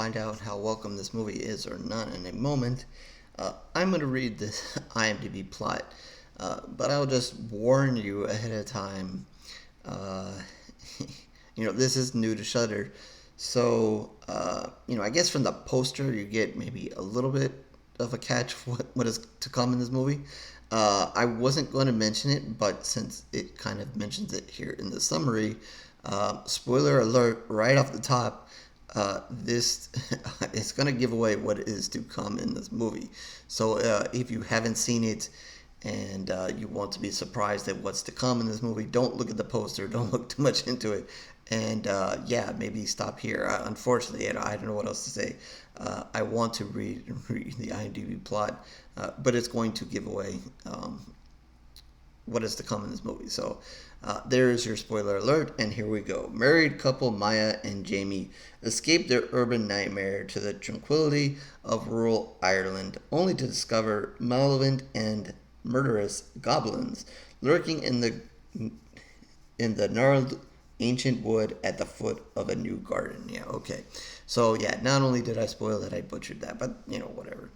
find out how welcome this movie is or not in a moment. I'm going to read this IMDb plot, but I'll just warn you ahead of time. Uh, this is new to Shudder, so I guess from the poster you get maybe a little bit of a catch for what is to come in this movie. I wasn't going to mention it, but since it kind of mentions it here in the summary, spoiler alert right off the top, this is going to give away what is to come in this movie. So if you haven't seen it and you want to be surprised at what's to come in this movie, don't look at the poster, don't look too much into it, and maybe stop here. Unfortunately, I don't know what else to say. I want to read the IMDb plot, but it's going to give away what is to come in this movie. So there is your spoiler alert, and here we go. Married couple Maya and Jamie escape their urban nightmare to the tranquility of rural Ireland, only to discover malevolent and murderous goblins lurking in the gnarled ancient wood at the foot of a new garden. Yeah, okay. So yeah, not only did I spoil that, I butchered that, but whatever.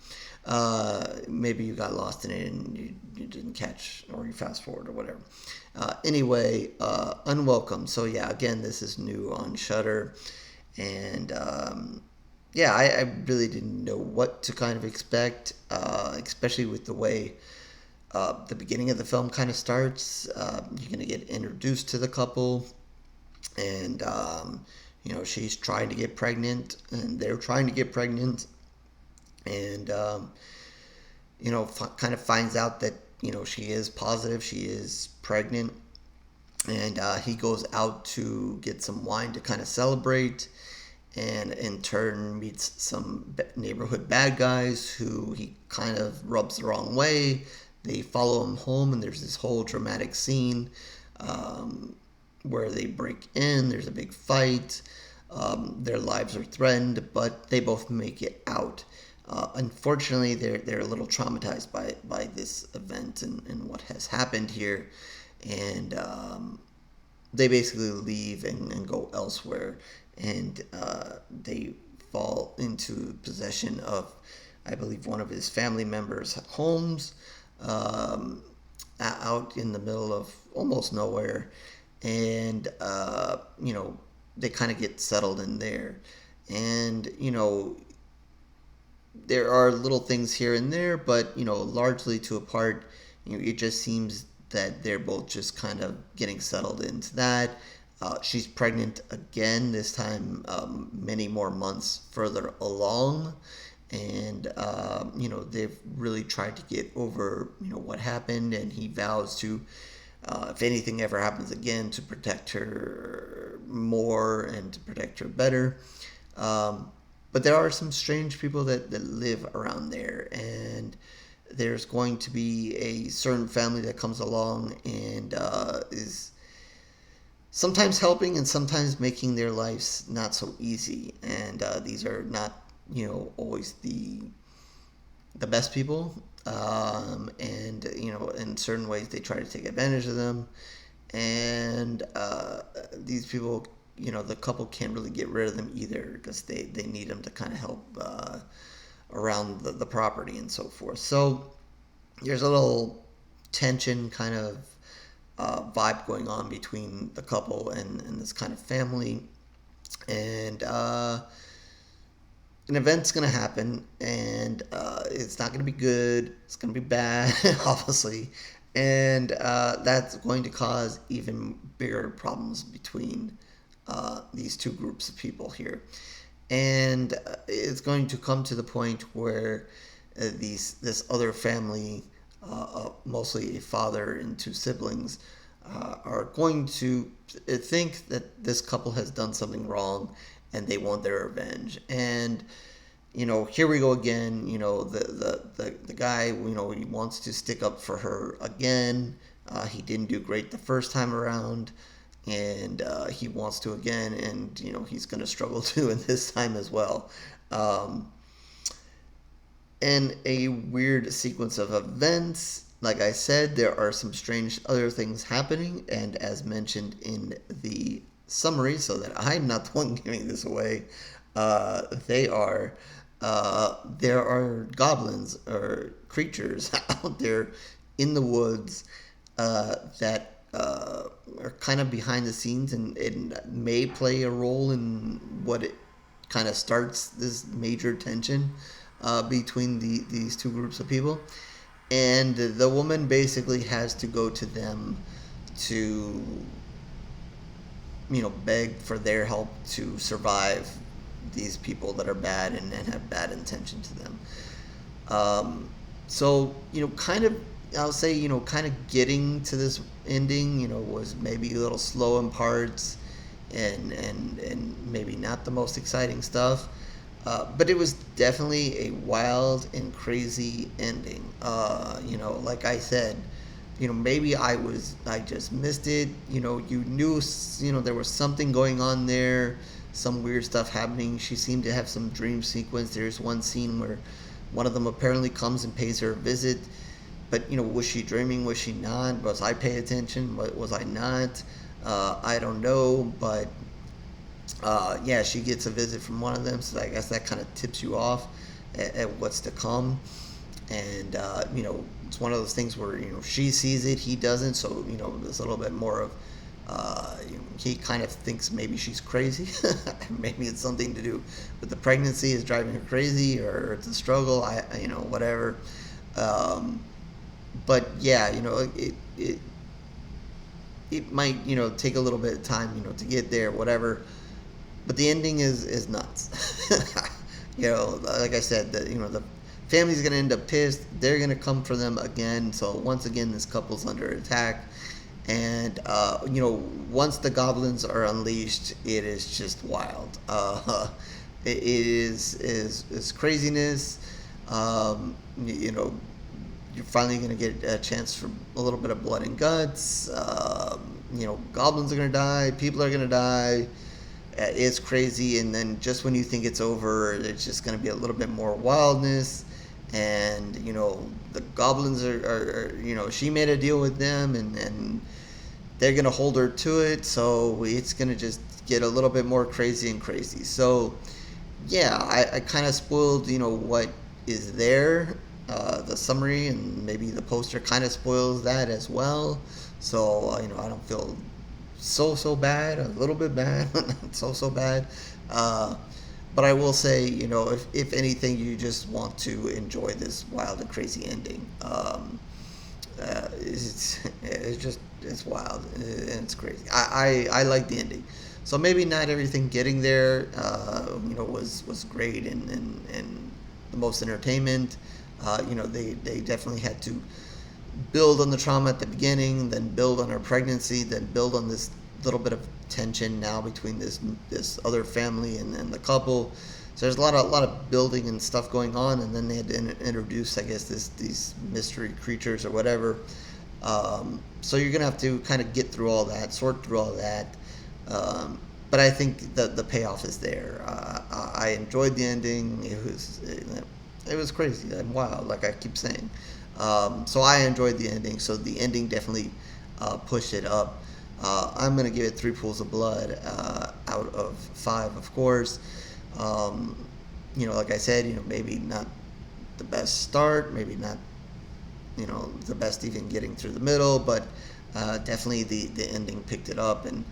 Maybe you got lost in it and you didn't catch, or you fast forward or whatever. Anyway, Unwelcome. So yeah, again, this is new on Shudder, and I really didn't know what to kind of expect, especially with the way the beginning of the film kind of starts. You're gonna get introduced to the couple, and she's trying to get pregnant, and they're trying to get pregnant, and kind of finds out that she is positive, she is pregnant, and he goes out to get some wine to kind of celebrate, and in turn meets some neighborhood bad guys who he kind of rubs the wrong way. They follow him home, and there's this whole dramatic scene where they break in. There's a big fight. Their lives are threatened, but they both make it out. Unfortunately, they're a little traumatized by this event and what has happened here, and they basically leave and go elsewhere, and they fall into possession of, I believe, one of his family members' homes, out in the middle of almost nowhere, and they kind of get settled in there, and there are little things here and there, but largely to a part, it just seems that they're both just kind of getting settled into that. She's pregnant again, this time many more months further along, and they've really tried to get over what happened, and he vows to, if anything ever happens again, to protect her more and to protect her better. But there are some strange people that live around there, and there's going to be a certain family that comes along and is sometimes helping and sometimes making their lives not so easy. And these are not, always the best people. And in certain ways they try to take advantage of them. And these people, the couple can't really get rid of them either, because they need them to kind of help around the property and so forth. So there's a little tension kind of vibe going on between the couple and this kind of family. And an event's going to happen, and it's not going to be good. It's going to be bad, obviously. And that's going to cause even bigger problems between these two groups of people here. And it's going to come to the point where this other family, mostly a father and two siblings, are going to think that this couple has done something wrong, and they want their revenge. And here we go again. The guy, he wants to stick up for her again. He didn't do great the first time around, and he wants to again, and he's going to struggle too in this time as well. And a weird sequence of events. Like I said, there are some strange other things happening, and as mentioned in the summary, so that I'm not the one giving this away, They are there are goblins or creatures out there in the woods that are kind of behind the scenes, and it may play a role in what it kind of starts this major tension between these two groups of people. And the woman basically has to go to them to, beg for their help to survive these people that are bad and have bad intention to them. So, kind of, I'll say, kind of getting to this ending, was maybe a little slow in parts, and maybe not the most exciting stuff. But it was definitely a wild and crazy ending. Like I said, maybe I just missed it. You knew, there was something going on there, some weird stuff happening. She seemed to have some dream sequence. There's one scene where one of them apparently comes and pays her a visit, but was she dreaming? Was she not? Was I paying attention? Was I not? I don't know, but yeah, she gets a visit from one of them, so I guess that kind of tips you off at what's to come. And it's one of those things where she sees it, he doesn't, so there's a little bit more of he kind of thinks maybe she's crazy. Maybe it's something to do with the pregnancy is driving her crazy, or it's a struggle. Whatever. But yeah, it might take a little bit of time to get there, whatever. But the ending is nuts. Like I said, the family's gonna end up pissed. They're gonna come for them again. So once again, this couple's under attack. And once the goblins are unleashed, it is just wild. It is craziness. You're finally gonna get a chance for a little bit of blood and guts. Goblins are gonna die. People are gonna die. It's crazy, and then just when you think it's over, it's just going to be a little bit more wildness. And the goblins are she made a deal with them, and they're going to hold her to it, so it's going to just get a little bit more crazy and crazy. So yeah, I kind of spoiled what is there. The summary and maybe the poster kind of spoils that as well, so I don't feel so bad, a little bit bad, not so bad. But I will say, if anything, you just want to enjoy this wild and crazy ending. It's wild and it's crazy. I like the ending. So maybe not everything getting there, was great and the most entertainment. They definitely had to build on the trauma at the beginning, then build on her pregnancy, then build on this little bit of tension now between this other family and the couple. So there's a lot of building and stuff going on, and then they had to introduce, I guess, these mystery creatures or whatever. So you're gonna have to kind of get through all that, sort through all that. But I think the payoff is there. I enjoyed the ending. It was crazy and wild, like I keep saying. So I enjoyed the ending. So the ending definitely pushed it up. I'm gonna give it 3 pools of blood out of 5, of course. Like I said, maybe not the best start, maybe not the best even getting through the middle, but definitely the ending picked it up. And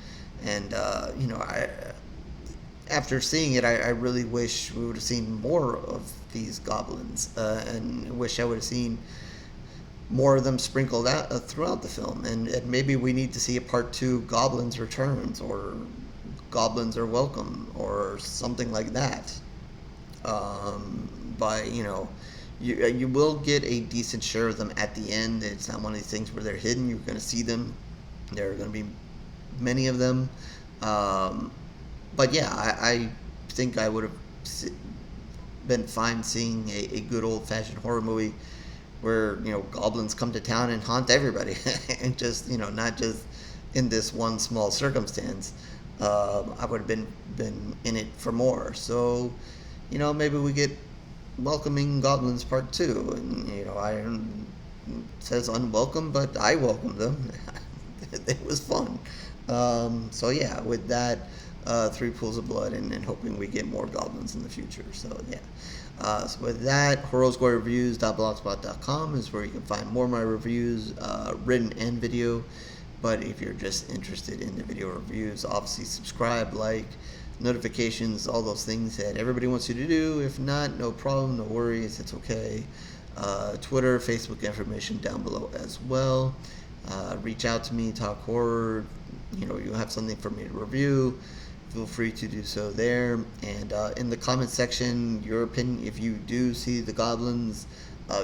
I after seeing it, I really wish we would have seen more of these goblins, and wish I would have seen more of them sprinkled out throughout the film. And maybe we need to see a part 2, Goblins Returns, or Goblins Are Welcome, or something like that. But you will get a decent share of them at the end. It's not one of these things where they're hidden. You're going to see them. There are going to be many of them. But yeah, I think I would have been fine seeing a good old-fashioned horror movie where goblins come to town and haunt everybody, and just not just in this one small circumstance. I would have been in it for more. So maybe we get Welcoming Goblins Part 2, and it says Unwelcome, but I welcomed them. It was fun. So yeah, with that, 3 pools of blood, and hoping we get more goblins in the future. So yeah. So with that, horrorsquadrareviews.blogspot.com is where you can find more of my reviews, written and video. But if you're just interested in the video reviews, obviously subscribe, like, notifications, all those things that everybody wants you to do. If not, no problem, no worries, it's okay. Twitter, Facebook information down below as well. Reach out to me, talk horror. You have something for me to review, feel free to do so there. And in the comment section, your opinion, if you do see the goblins,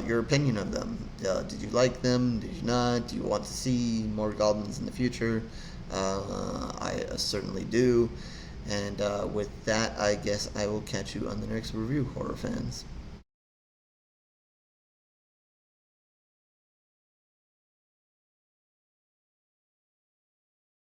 your opinion of them. Did you like them? Did you not? Do you want to see more goblins in the future? I certainly do. And with that, I guess I will catch you on the next review, horror fans.